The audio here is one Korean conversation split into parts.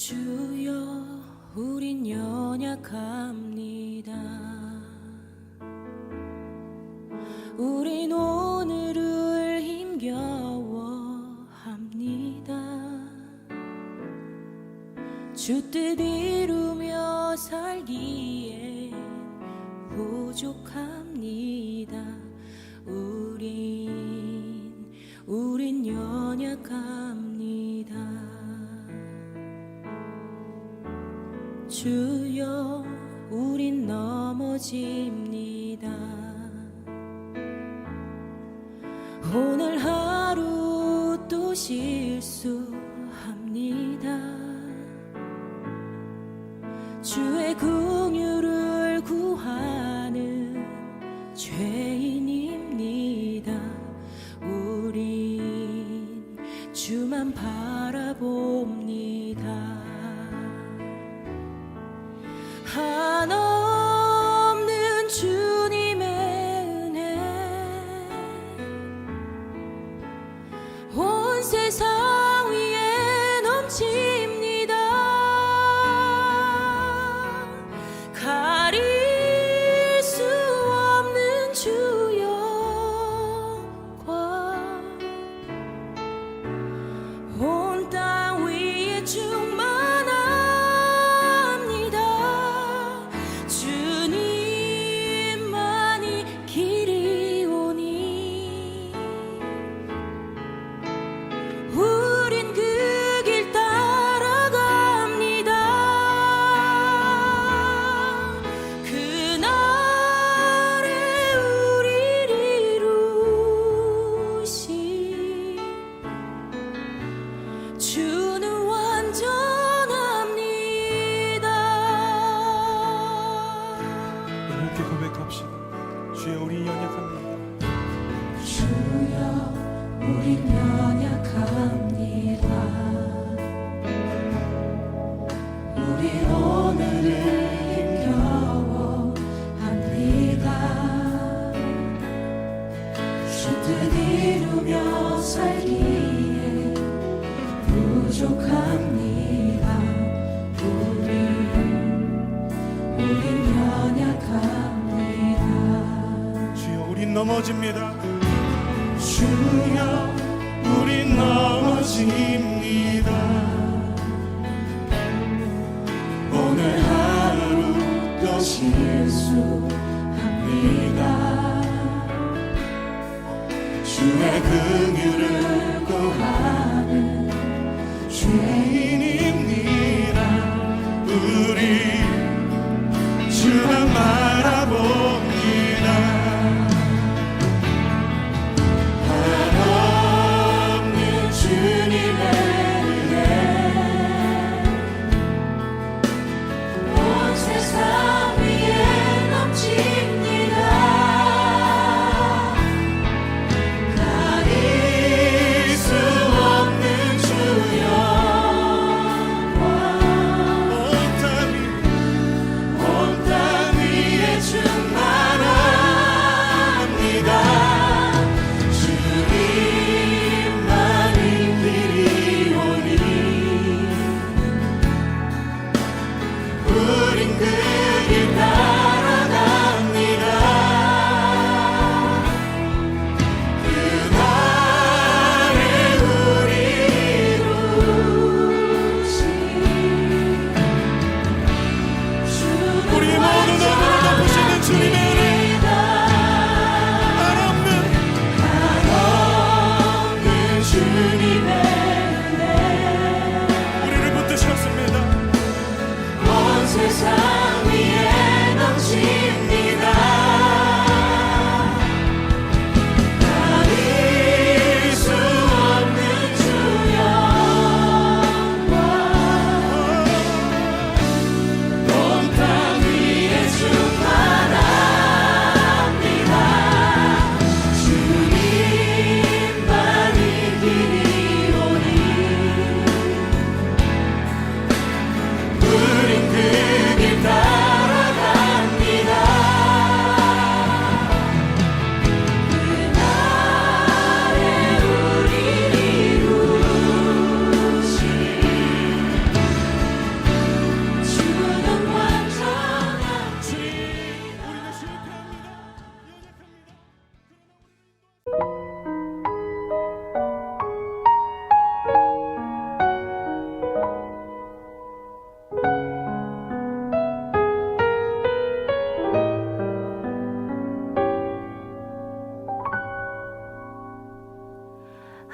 주여 우린 연약합니다. 우린 오늘을 힘겨워합니다. 주 뜻 이루며 살기에 부족합니다. 우린 연약합니다. 주여 우린 넘어집니다. 오늘 하루 또 실수합니다. 주의 긍휼을 구하는 죄인입니다. 우린 주만 바라봅니다. 한없는 주님의 은혜 온 세상 위에 넘칩니다. 가릴 수 없는 주 영광 온 땅 위에 충만합니다. 주님만이 길이오니 우린 그 길 따라갑니다. 그날에 우리를 이루신 주는 완전합니다. 함께 고백합시다. 주여 우리 연약합니다. 주여 우린 연약합니다. 우리 오늘을 힘겨워합니다. 주 뜻 이루며 살기에 부족합니다. 우린 연약합니다. 주여 우린 넘어집니다. 주여 우린 넘어집니다. 오늘 하루 또 실수합니다. 주의 긍휼을 구하는 죄인입니다. 우리 주만 바라봅니다. 한없는 주님의 은혜 온 세상 위에 넘칩니다. 가릴 수 없는 주 영광 온 땅 위에 충만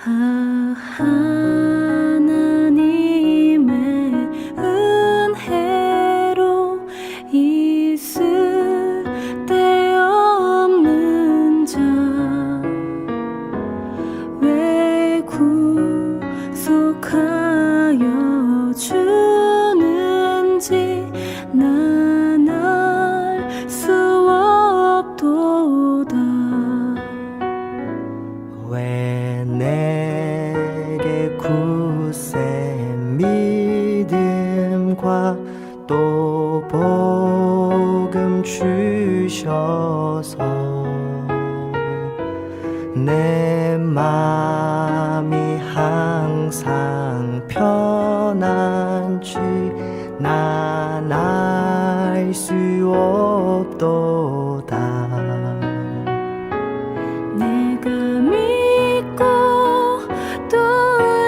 하나님의 은혜로 있을 데 없는 자 왜 구속하여 주는지 난 알 수 없도다. 왜 내게 굳세 믿음과 또 복음 주셔서 내 맘이 항상 편한지 난 알 수 없도다. 내가 믿고 또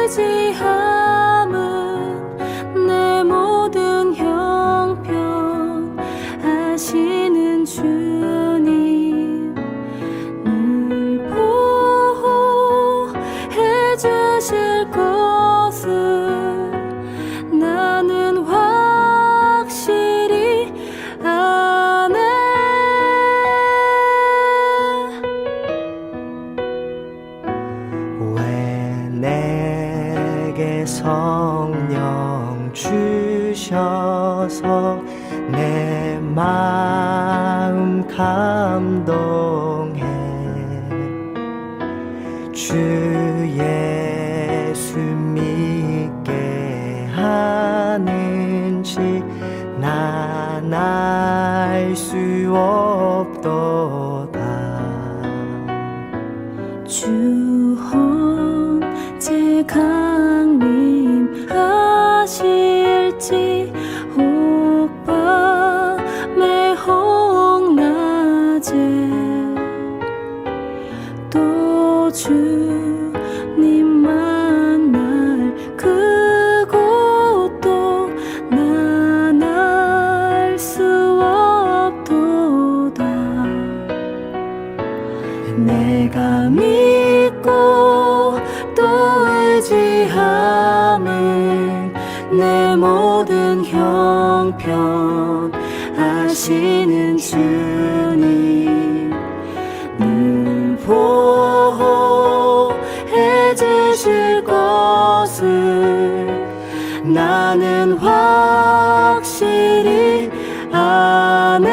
의지함은 내 모든 형편 아시는 주님 늘 보호해 주실 것을 나는 확실히 아네. 왜 내게 성령 주셔서 내 마음 감동해 주 예수 믿게 하는지 난 알 수 없도다. 주 언제 강림하실지 혹 밤에 혹 낮에 또 주님 만날 그곳도 난 알 수 없도다. 내가 믿고 또 의지함은 내 모든 형편 아시는 주님 늘 보호해 주실 것을 나는 확실히 아네.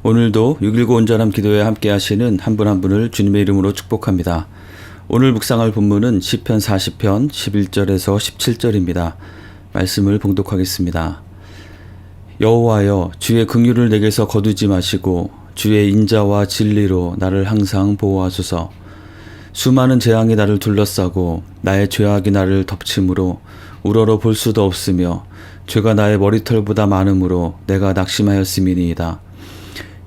오늘도 6.19 온전함 기도에 함께 하시는 한 분 한 분을 주님의 이름으로 축복합니다. 오늘 묵상할 본문은 시편 40편 11절에서 17절입니다. 말씀을 봉독하겠습니다. 여호와여, 주의 긍휼을 내게서 거두지 마시고 주의 인자와 진리로 나를 항상 보호하소서. 수많은 재앙이 나를 둘러싸고 나의 죄악이 나를 덮침으로 우러러 볼 수도 없으며 죄가 나의 머리털보다 많음으로 내가 낙심하였음이니이다.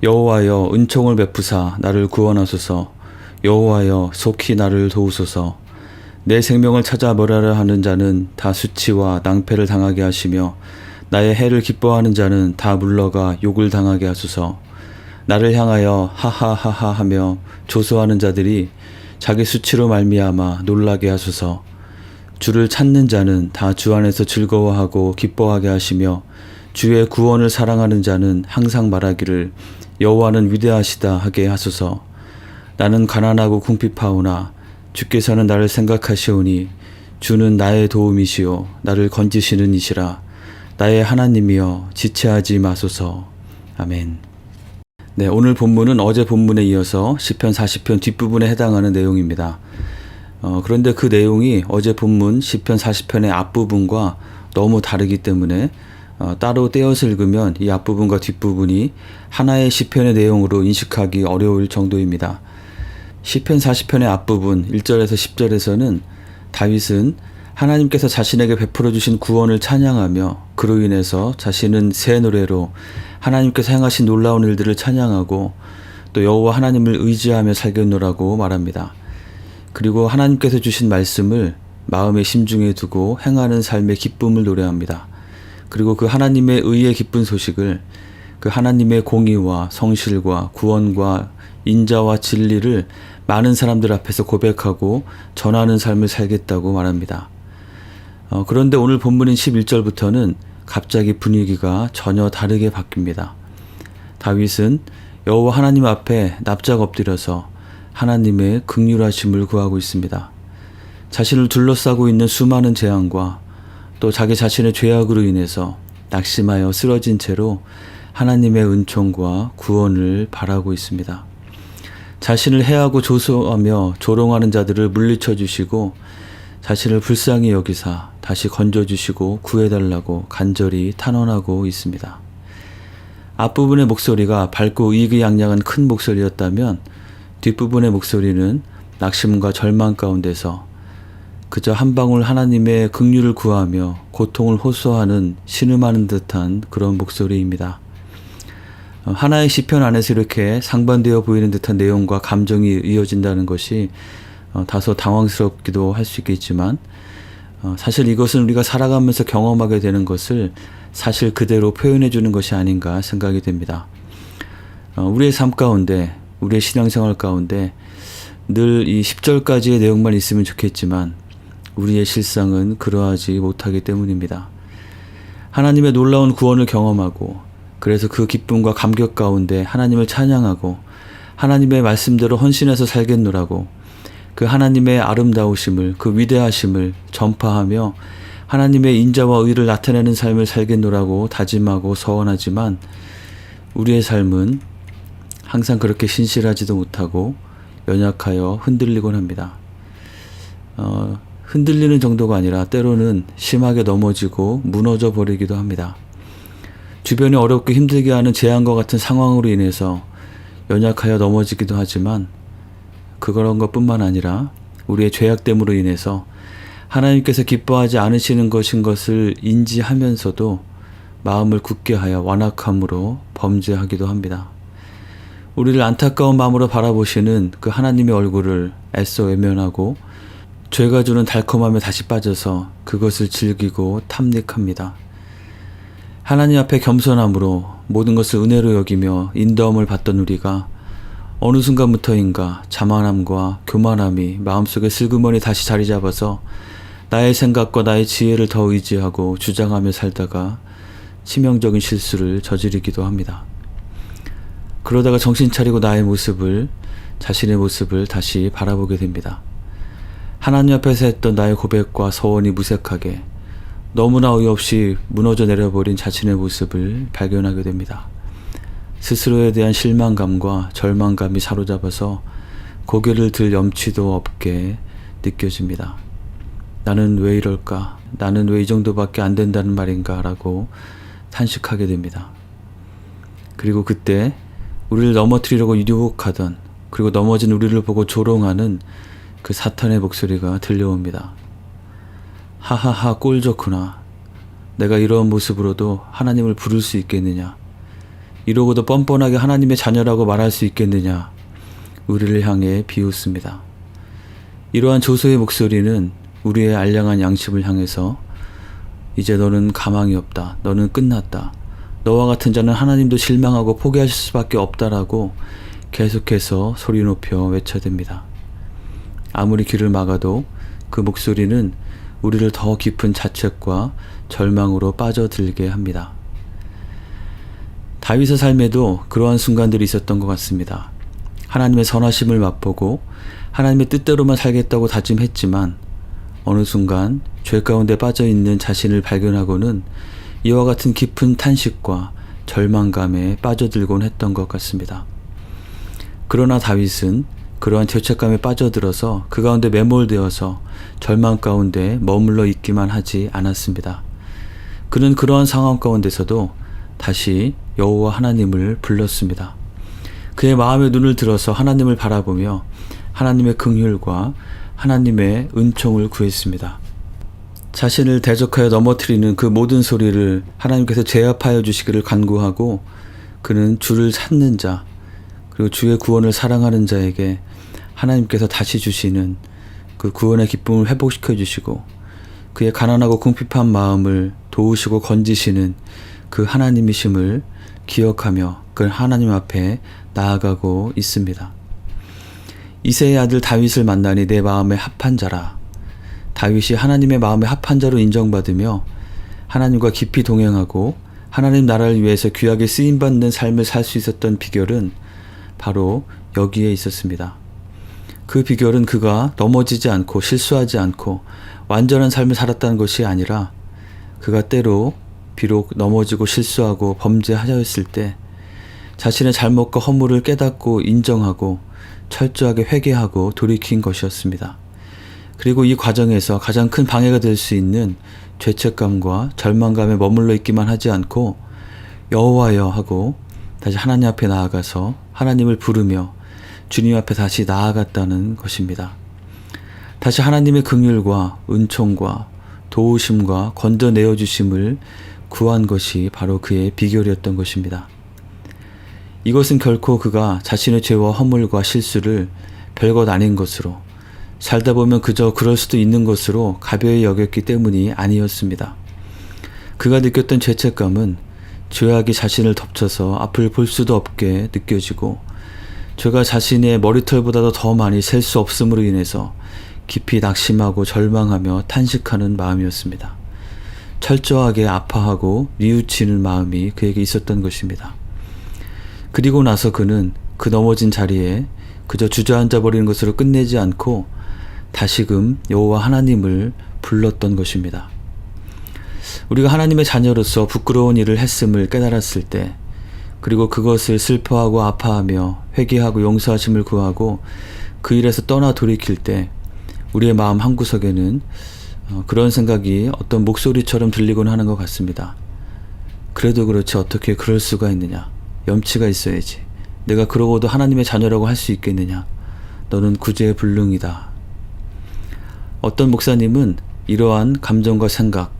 여호와여, 은총을 베푸사 나를 구원하소서. 여호와여, 속히 나를 도우소서. 내 생명을 찾아 멸하려 하는 자는 다 수치와 낭패를 당하게 하시며 나의 해를 기뻐하는 자는 다 물러가 욕을 당하게 하소서. 나를 향하여 하하하하 하며 조소하는 자들이 자기 수치로 말미암아 놀라게 하소서. 주를 찾는 자는 다 주 안에서 즐거워하고 기뻐하게 하시며 주의 구원을 사랑하는 자는 항상 말하기를 여호와는 위대하시다 하게 하소서. 나는 가난하고 궁핍하오나 주께서는 나를 생각하시오니 주는 나의 도움이시오 나를 건지시는 이시라. 나의 하나님이여 지체하지 마소서. 아멘. 네, 오늘 본문은 어제 본문에 이어서 시편 40편 뒷부분에 해당하는 내용입니다. 그런데 그 내용이 어제 본문 시편 40편의 앞부분과 너무 다르기 때문에 따로 떼어서 읽으면 이 앞부분과 뒷부분이 하나의 시편의 내용으로 인식하기 어려울 정도입니다. 시편 40편의 앞부분 1절에서 10절에서는 다윗은 하나님께서 자신에게 베풀어 주신 구원을 찬양하며 그로 인해서 자신은 새 노래로 하나님께서 행하신 놀라운 일들을 찬양하고 또 여호와 하나님을 의지하며 살겠노라고 말합니다. 그리고 하나님께서 주신 말씀을 마음의 심중에 두고 행하는 삶의 기쁨을 노래합니다. 그리고 그 하나님의 의의 기쁜 소식을 그 하나님의 공의와 성실과 구원과 인자와 진리를 많은 사람들 앞에서 고백하고 전하는 삶을 살겠다고 말합니다. 그런데 오늘 본문인 11절부터는 갑자기 분위기가 전혀 다르게 바뀝니다. 다윗은 여호와 하나님 앞에 납작 엎드려서 하나님의 긍휼하심을 구하고 있습니다. 자신을 둘러싸고 있는 수많은 재앙과 또 자기 자신의 죄악으로 인해서 낙심하여 쓰러진 채로 하나님의 은총과 구원을 바라고 있습니다. 자신을 해하고 조소하며 조롱하는 자들을 물리쳐 주시고 자신을 불쌍히 여기사 다시 건져주시고 구해달라고 간절히 탄원하고 있습니다. 앞부분의 목소리가 밝고 의기양양한 큰 목소리였다면 뒷부분의 목소리는 낙심과 절망 가운데서 그저 한 방울 하나님의 긍휼을 구하며 고통을 호소하는 신음하는 듯한 그런 목소리입니다. 하나의 시편 안에서 이렇게 상반되어 보이는 듯한 내용과 감정이 이어진다는 것이 다소 당황스럽기도 할 수 있겠지만 사실 이것은 우리가 살아가면서 경험하게 되는 것을 사실 그대로 표현해 주는 것이 아닌가 생각이 됩니다. 우리의 삶 가운데, 우리의 신앙생활 가운데 늘 이 10절까지의 내용만 있으면 좋겠지만 우리의 실상은 그러하지 못하기 때문입니다. 하나님의 놀라운 구원을 경험하고 그래서 그 기쁨과 감격 가운데 하나님을 찬양하고 하나님의 말씀대로 헌신해서 살겠노라고 그 하나님의 아름다우심을, 그 위대하심을 전파하며 하나님의 인자와 의를 나타내는 삶을 살겠노라고 다짐하고 서원하지만 우리의 삶은 항상 그렇게 신실하지도 못하고 연약하여 흔들리곤 합니다. 흔들리는 정도가 아니라 때로는 심하게 넘어지고 무너져 버리기도 합니다. 주변에 어렵고 힘들게 하는 재앙과 같은 상황으로 인해서 연약하여 넘어지기도 하지만 그런 것뿐만 아니라 우리의 죄악됨으로 인해서 하나님께서 기뻐하지 않으시는 것인 것을 인지하면서도 마음을 굳게 하여 완악함으로 범죄하기도 합니다. 우리를 안타까운 마음으로 바라보시는 그 하나님의 얼굴을 애써 외면하고 죄가 주는 달콤함에 다시 빠져서 그것을 즐기고 탐닉합니다. 하나님 앞에 겸손함으로 모든 것을 은혜로 여기며 인도함을 받던 우리가 어느 순간부터인가 자만함과 교만함이 마음속에 슬그머니 다시 자리 잡아서 나의 생각과 나의 지혜를 더 의지하고 주장하며 살다가 치명적인 실수를 저지르기도 합니다. 그러다가 정신 차리고 자신의 모습을 다시 바라보게 됩니다. 하나님 앞에서 했던 나의 고백과 서원이 무색하게 너무나 어이없이 무너져 내려버린 자신의 모습을 발견하게 됩니다. 스스로에 대한 실망감과 절망감이 사로잡아서 고개를 들 염치도 없게 느껴집니다. 나는 왜 이럴까? 나는 왜 이 정도밖에 안 된다는 말인가? 라고 탄식하게 됩니다. 그리고 그때 우리를 넘어뜨리려고 유혹하던 그리고 넘어진 우리를 보고 조롱하는 그 사탄의 목소리가 들려옵니다. 하하하 꼴 좋구나. 내가 이런 모습으로도 하나님을 부를 수 있겠느냐. 이러고도 뻔뻔하게 하나님의 자녀라고 말할 수 있겠느냐. 우리를 향해 비웃습니다. 이러한 조소의 목소리는 우리의 알량한 양심을 향해서 이제 너는 가망이 없다. 너는 끝났다. 너와 같은 자는 하나님도 실망하고 포기하실 수밖에 없다라고 계속해서 소리 높여 외쳐댑니다. 아무리 귀를 막아도 그 목소리는 우리를 더 깊은 자책과 절망으로 빠져들게 합니다. 다윗의 삶에도 그러한 순간들이 있었던 것 같습니다. 하나님의 선하심을 맛보고 하나님의 뜻대로만 살겠다고 다짐했지만 어느 순간 죄 가운데 빠져있는 자신을 발견하고는 이와 같은 깊은 탄식과 절망감에 빠져들곤 했던 것 같습니다. 그러나 다윗은 그러한 죄책감에 빠져들어서 그 가운데 매몰되어서 절망 가운데 머물러 있기만 하지 않았습니다. 그는 그러한 상황 가운데서도 다시 여호와 하나님을 불렀습니다. 그의 마음의 눈을 들어서 하나님을 바라보며 하나님의 긍휼과 하나님의 은총을 구했습니다. 자신을 대적하여 넘어뜨리는 그 모든 소리를 하나님께서 제압하여 주시기를 간구하고 그는 주를 찾는 자 그리고 주의 구원을 사랑하는 자에게 하나님께서 다시 주시는 그 구원의 기쁨을 회복시켜 주시고 그의 가난하고 궁핍한 마음을 도우시고 건지시는 그 하나님이심을 기억하며 그 하나님 앞에 나아가고 있습니다. 이새의 아들 다윗을 만나니 내 마음에 합한 자라. 다윗이 하나님의 마음에 합한 자로 인정받으며 하나님과 깊이 동행하고 하나님 나라를 위해서 귀하게 쓰임받는 삶을 살 수 있었던 비결은 바로 여기에 있었습니다. 그 비결은 그가 넘어지지 않고 실수하지 않고 완전한 삶을 살았다는 것이 아니라 그가 때로 비록 넘어지고 실수하고 범죄하였을 때 자신의 잘못과 허물을 깨닫고 인정하고 철저하게 회개하고 돌이킨 것이었습니다. 그리고 이 과정에서 가장 큰 방해가 될 수 있는 죄책감과 절망감에 머물러 있기만 하지 않고 여호와여 하고 다시 하나님 앞에 나아가서 하나님을 부르며 주님 앞에 다시 나아갔다는 것입니다. 다시 하나님의 긍휼과 은총과 도우심과 건져내어 주심을 구한 것이 바로 그의 비결이었던 것입니다. 이것은 결코 그가 자신의 죄와 허물과 실수를 별것 아닌 것으로 살다 보면 그저 그럴 수도 있는 것으로 가벼이 여겼기 때문이 아니었습니다. 그가 느꼈던 죄책감은 죄악이 자신을 덮쳐서 앞을 볼 수도 없게 느껴지고 죄가 자신의 머리털보다도 더 많이 셀 수 없음으로 인해서 깊이 낙심하고 절망하며 탄식하는 마음이었습니다. 철저하게 아파하고 뉘우치는 마음이 그에게 있었던 것입니다. 그리고 나서 그는 그 넘어진 자리에 그저 주저앉아 버리는 것으로 끝내지 않고 다시금 여호와 하나님을 불렀던 것입니다. 우리가 하나님의 자녀로서 부끄러운 일을 했음을 깨달았을 때 그리고 그것을 슬퍼하고 아파하며 회개하고 용서하심을 구하고 그 일에서 떠나 돌이킬 때 우리의 마음 한구석에는 그런 생각이 어떤 목소리처럼 들리곤 하는 것 같습니다. 그래도 그렇지 어떻게 그럴 수가 있느냐. 염치가 있어야지. 내가 그러고도 하나님의 자녀라고 할 수 있겠느냐. 너는 구제불능이다. 어떤 목사님은 이러한 감정과 생각,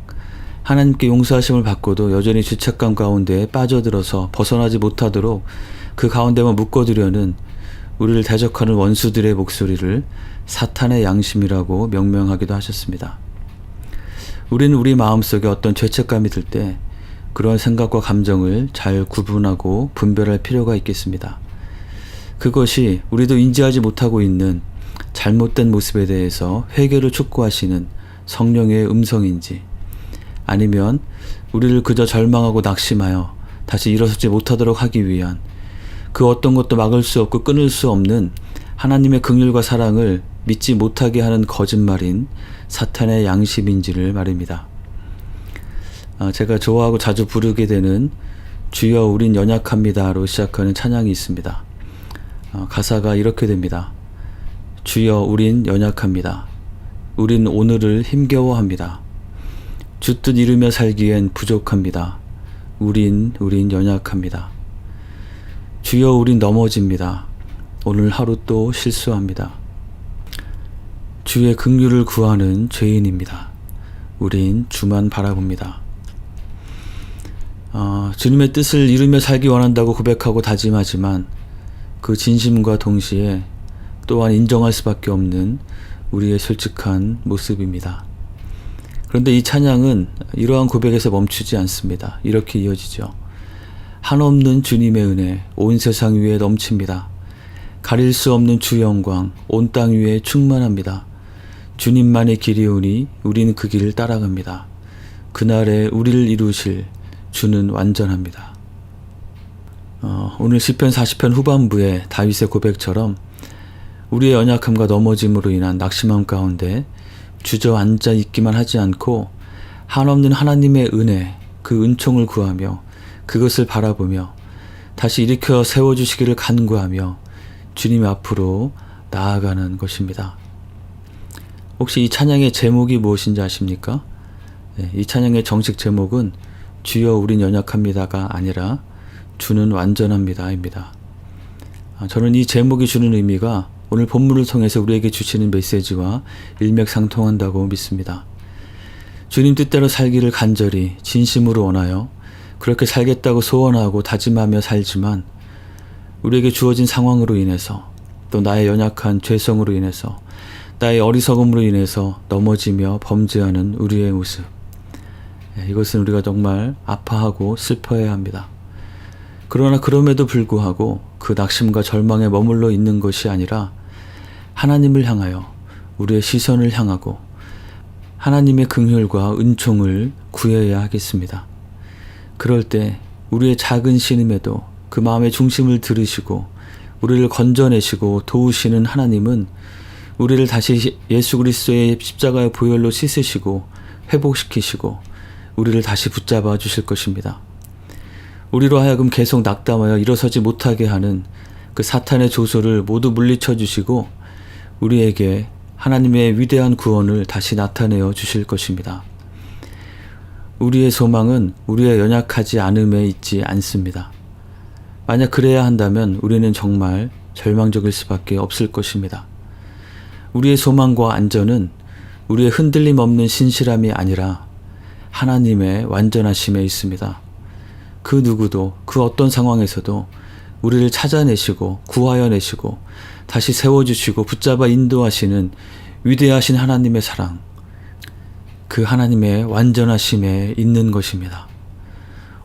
하나님께 용서하심을 받고도 여전히 죄책감 가운데 빠져들어서 벗어나지 못하도록 그 가운데만 묶어두려는 우리를 대적하는 원수들의 목소리를 사탄의 양심이라고 명명하기도 하셨습니다. 우리는 우리 마음속에 어떤 죄책감이 들 때 그런 생각과 감정을 잘 구분하고 분별할 필요가 있겠습니다. 그것이 우리도 인지하지 못하고 있는 잘못된 모습에 대해서 회개를 촉구하시는 성령의 음성인지 아니면 우리를 그저 절망하고 낙심하여 다시 일어서지 못하도록 하기 위한 그 어떤 것도 막을 수 없고 끊을 수 없는 하나님의 긍휼과 사랑을 믿지 못하게 하는 거짓말인 사탄의 양심인지를 말입니다. 제가 좋아하고 자주 부르게 되는 주여 우린 연약합니다로 시작하는 찬양이 있습니다. 가사가 이렇게 됩니다. 주여 우린 연약합니다. 우린 오늘을 힘겨워합니다. 주뜻 이루며 살기엔 부족합니다. 우린 연약합니다. 주여 우린 넘어집니다. 오늘 하루 또 실수합니다. 주의 긍휼을 구하는 죄인입니다. 우린 주만 바라봅니다. 주님의 뜻을 이루며 살기 원한다고 고백하고 다짐하지만 그 진심과 동시에 또한 인정할 수밖에 없는 우리의 솔직한 모습입니다. 그런데 이 찬양은 이러한 고백에서 멈추지 않습니다. 이렇게 이어지죠. 한없는 주님의 은혜 온 세상 위에 넘칩니다. 가릴 수 없는 주 영광 온 땅 위에 충만합니다. 주님만의 길이오니 우리는 그 길을 따라갑니다. 그날에 우리를 이루실 주는 완전합니다. 오늘 시편 40편 후반부의 다윗의 고백처럼 우리의 연약함과 넘어짐으로 인한 낙심함 가운데 주저앉아 있기만 하지 않고 한없는 하나님의 은혜, 그 은총을 구하며 그것을 바라보며 다시 일으켜 세워주시기를 간구하며 주님 앞으로 나아가는 것입니다. 혹시 이 찬양의 제목이 무엇인지 아십니까? 네, 이 찬양의 정식 제목은 주여 우린 연약합니다가 아니라 주는 완전합니다입니다. 저는 이 제목이 주는 의미가 오늘 본문을 통해서 우리에게 주시는 메시지와 일맥상통한다고 믿습니다. 주님 뜻대로 살기를 간절히 진심으로 원하여 그렇게 살겠다고 소원하고 다짐하며 살지만 우리에게 주어진 상황으로 인해서 또 나의 연약한 죄성으로 인해서 나의 어리석음으로 인해서 넘어지며 범죄하는 우리의 모습. 이것은 우리가 정말 아파하고 슬퍼해야 합니다. 그러나 그럼에도 불구하고 그 낙심과 절망에 머물러 있는 것이 아니라 하나님을 향하여 우리의 시선을 향하고 하나님의 긍휼과 은총을 구해야 하겠습니다. 그럴 때 우리의 작은 신음에도 그 마음의 중심을 들으시고 우리를 건져내시고 도우시는 하나님은 우리를 다시 예수 그리스도의 십자가의 보혈로 씻으시고 회복시키시고 우리를 다시 붙잡아 주실 것입니다. 우리로 하여금 계속 낙담하여 일어서지 못하게 하는 그 사탄의 조소를 모두 물리쳐 주시고 우리에게 하나님의 위대한 구원을 다시 나타내어 주실 것입니다. 우리의 소망은 우리의 연약하지 않음에 있지 않습니다. 만약 그래야 한다면 우리는 정말 절망적일 수밖에 없을 것입니다. 우리의 소망과 안전은 우리의 흔들림 없는 신실함이 아니라 하나님의 완전하심에 있습니다. 그 누구도 그 어떤 상황에서도 우리를 찾아내시고 구하여 내시고 다시 세워주시고 붙잡아 인도하시는 위대하신 하나님의 사랑, 그 하나님의 완전하심에 있는 것입니다.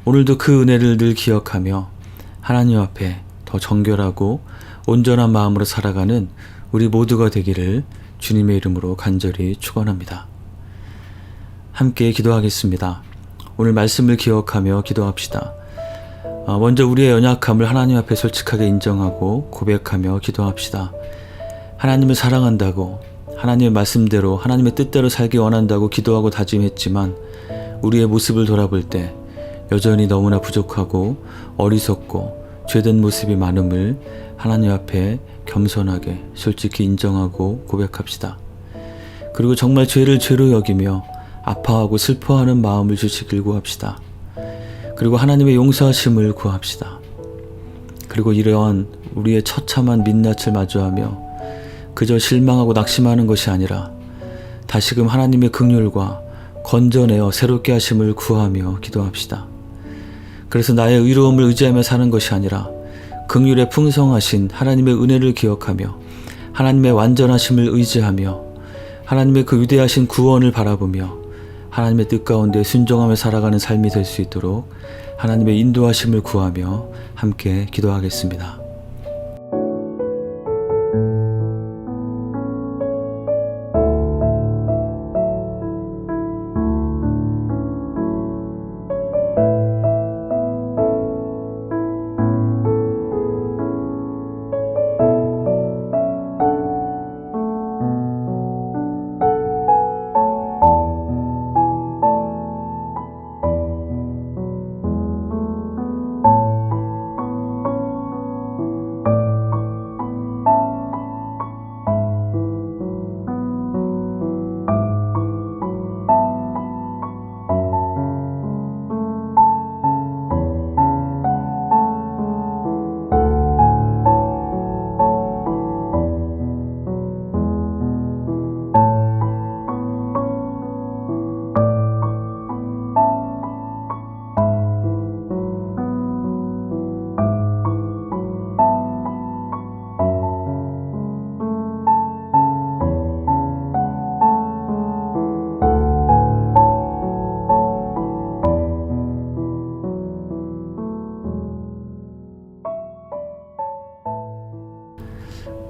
오늘도 그 은혜를 늘 기억하며 하나님 앞에 더 정결하고 온전한 마음으로 살아가는 우리 모두가 되기를 주님의 이름으로 간절히 축원합니다. 함께 기도하겠습니다. 오늘 말씀을 기억하며 기도합시다. 먼저 우리의 연약함을 하나님 앞에 솔직하게 인정하고 고백하며 기도합시다. 하나님을 사랑한다고, 하나님의 말씀대로 하나님의 뜻대로 살기 원한다고 기도하고 다짐했지만 우리의 모습을 돌아볼 때 여전히 너무나 부족하고 어리석고 죄된 모습이 많음을 하나님 앞에 겸손하게 솔직히 인정하고 고백합시다. 그리고 정말 죄를 죄로 여기며 아파하고 슬퍼하는 마음을 주시길 구합시다. 그리고 하나님의 용서하심을 구합시다. 그리고 이러한 우리의 처참한 민낯을 마주하며 그저 실망하고 낙심하는 것이 아니라 다시금 하나님의 긍휼과 건져내어 새롭게 하심을 구하며 기도합시다. 그래서 나의 의로움을 의지하며 사는 것이 아니라 긍휼에 풍성하신 하나님의 은혜를 기억하며 하나님의 완전하심을 의지하며 하나님의 그 위대하신 구원을 바라보며 하나님의 뜻 가운데 순종하며 살아가는 삶이 될 수 있도록 하나님의 인도하심을 구하며 함께 기도하겠습니다.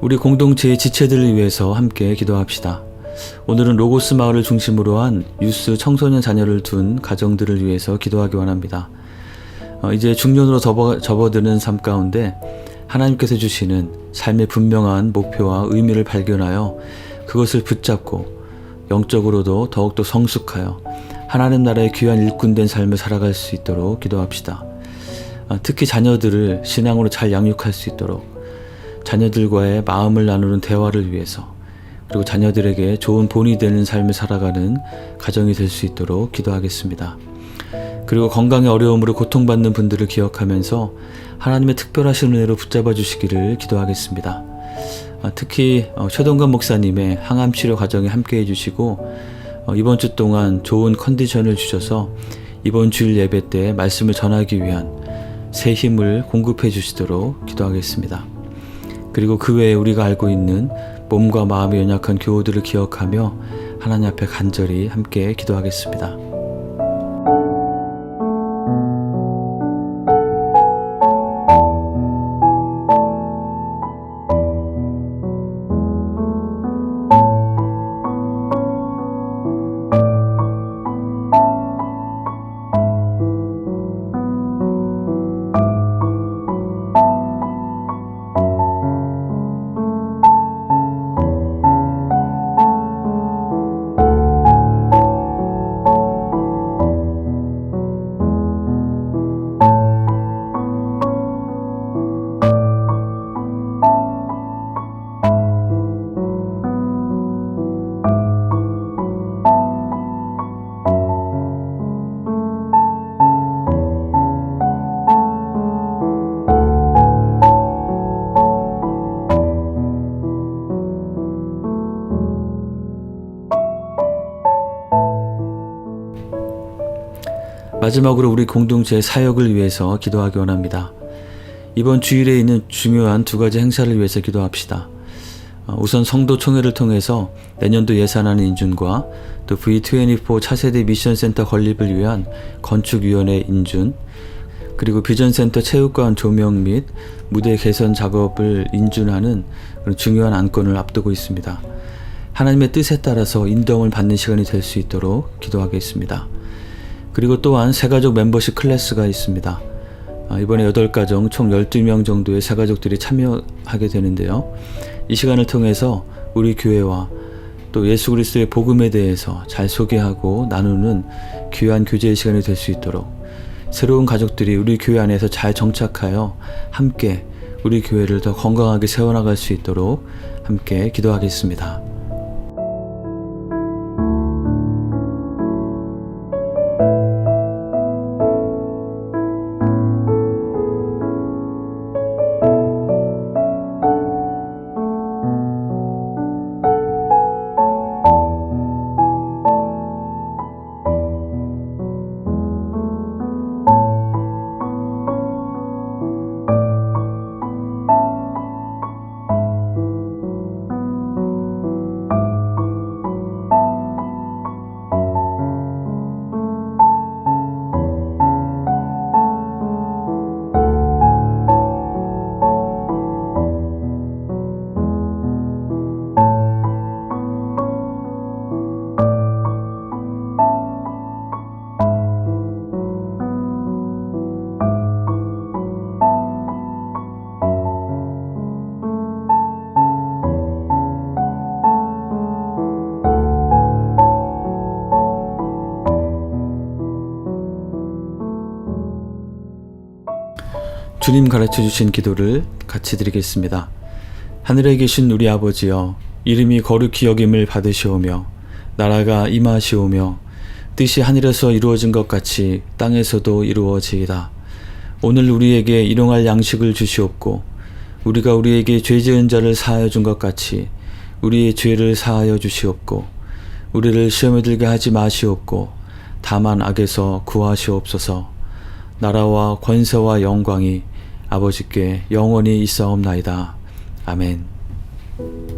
우리 공동체의 지체들을 위해서 함께 기도합시다. 오늘은 로고스 마을을 중심으로 한 유스 청소년 자녀를 둔 가정들을 위해서 기도하기 원합니다. 이제 중년으로 접어드는 삶 가운데 하나님께서 주시는 삶의 분명한 목표와 의미를 발견하여 그것을 붙잡고 영적으로도 더욱더 성숙하여 하나님 나라의 귀한 일꾼된 삶을 살아갈 수 있도록 기도합시다. 특히 자녀들을 신앙으로 잘 양육할 수 있도록 자녀들과의 마음을 나누는 대화를 위해서 그리고 자녀들에게 좋은 본이 되는 삶을 살아가는 가정이 될 수 있도록 기도하겠습니다. 그리고 건강의 어려움으로 고통받는 분들을 기억하면서 하나님의 특별하신 은혜로 붙잡아 주시기를 기도하겠습니다. 특히 최동관 목사님의 항암 치료 과정에 함께 해주시고 이번 주 동안 좋은 컨디션을 주셔서 이번 주일 예배 때 말씀을 전하기 위한 새 힘을 공급해 주시도록 기도하겠습니다. 그리고 그 외에 우리가 알고 있는 몸과 마음이 연약한 교우들을 기억하며 하나님 앞에 간절히 함께 기도하겠습니다. 마지막으로 우리 공동체의 사역을 위해서 기도하기 원합니다. 이번 주일에 있는 중요한 두 가지 행사를 위해서 기도합시다. 우선 성도 총회를 통해서 내년도 예산안 인준과 또 V24 차세대 미션센터 건립을 위한 건축위원회 인준, 그리고 비전센터 체육관 조명 및 무대 개선 작업을 인준하는 그런 중요한 안건을 앞두고 있습니다. 하나님의 뜻에 따라서 인도함을 받는 시간이 될 수 있도록 기도하겠습니다. 그리고 또한 새가족 멤버십 클래스가 있습니다. 이번에 8가정 총 12명 정도의 새가족들이 참여하게 되는데요. 이 시간을 통해서 우리 교회와 또 예수 그리스도의 복음에 대해서 잘 소개하고 나누는 귀한 교제의 시간이 될 수 있도록 새로운 가족들이 우리 교회 안에서 잘 정착하여 함께 우리 교회를 더 건강하게 세워나갈 수 있도록 함께 기도하겠습니다. 주님 가르쳐 주신 기도를 같이 드리겠습니다. 하늘에 계신 우리 아버지여, 이름이 거룩히 여김을 받으시오며 나라가 임하시오며 뜻이 하늘에서 이루어진 것 같이 땅에서도 이루어지이다. 오늘 우리에게 일용할 양식을 주시옵고 우리가 우리에게 죄 지은 자를 사하여 준 것 같이 우리의 죄를 사하여 주시옵고 우리를 시험에 들게 하지 마시옵고 다만 악에서 구하시옵소서. 나라와 권세와 영광이 아버지께 영원히 있사옵나이다. 아멘.